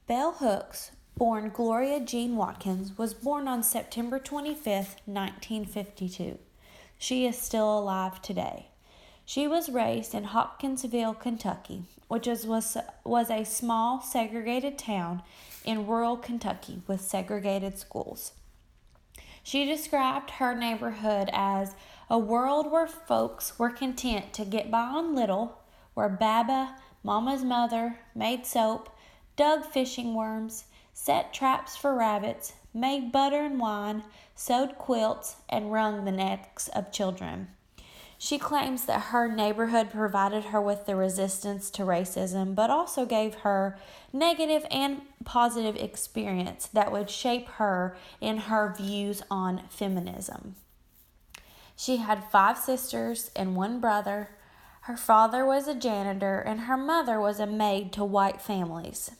Bell Hooks, born Gloria Jean Watkins, was born on September 25th, 1952. She is still alive today. She was raised in Hopkinsville, Kentucky, which was a small segregated town in rural Kentucky with segregated schools. She described her neighborhood as a world where folks were content to get by on little, where Baba, Mama's mother, made soap, dug fishing worms, set traps for rabbits, made butter and wine, sewed quilts, and wrung the necks of children. She claims that her neighborhood provided her with the resistance to racism, but also gave her negative and positive experience that would shape her in her views on feminism. She had 5 sisters and 1 brother. Her father was a janitor, and her mother was a maid to white families.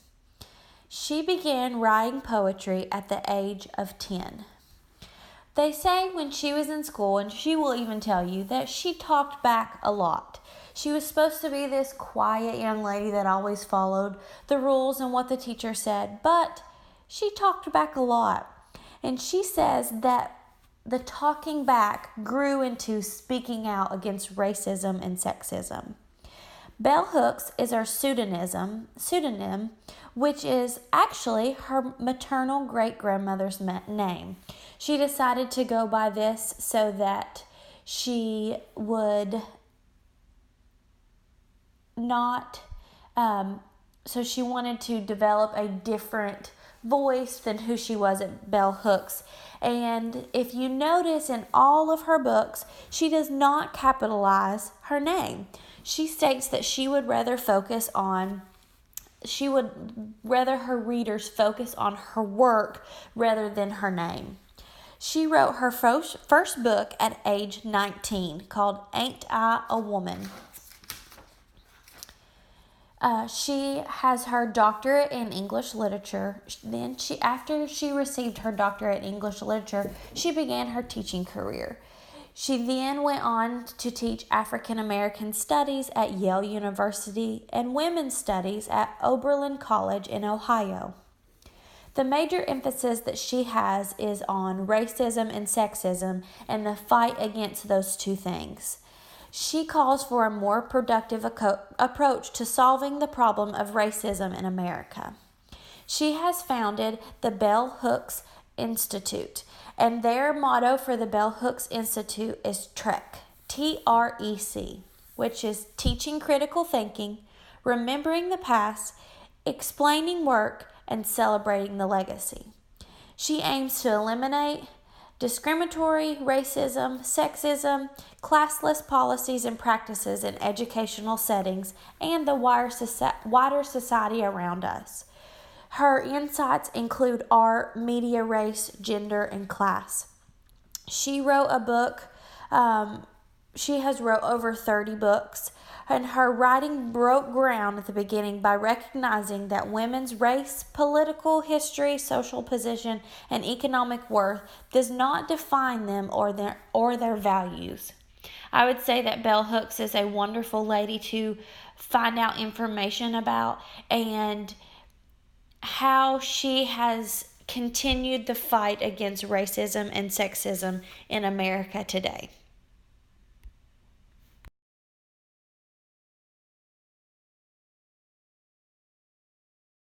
She began writing poetry at the age of 10. They say when she was in school, and she will even tell you, that she talked back a lot. She was supposed to be this quiet young lady that always followed the rules and what the teacher said, but she talked back a lot. And she says that the talking back grew into speaking out against racism and sexism. Bell Hooks is her pseudonym, which is actually her maternal great-grandmother's name. She decided to go by this so that she would not, so she wanted to develop a different voice than who she was at Bell Hooks. And if you notice in all of her books, she does not capitalize her name. She states that she would rather her readers focus on her work rather than her name. She wrote her first book at age 19 called Ain't I a Woman? She has her doctorate in English literature. Then after she received her doctorate in English literature, she began her teaching career. She then went on to teach African American studies at Yale University and women's studies at Oberlin College in Ohio. The major emphasis that she has is on racism and sexism and the fight against those two things. She calls for a more productive approach to solving the problem of racism in America. She has founded the Bell Hooks Institute, and their motto for the Bell Hooks Institute is TREC, T-R-E-C, which is teaching critical thinking, remembering the past, explaining work, and celebrating the legacy. She aims to eliminate discriminatory racism, sexism, classless policies and practices in educational settings and the wider society around us. Her insights include art, media, race, gender, and class. She wrote a book. She has wrote over 30 books, and her writing broke ground at the beginning by recognizing that women's race, political history, social position, and economic worth does not define them or their values. I would say that Bell Hooks is a wonderful lady to find out information about and how she has continued the fight against racism and sexism in America today.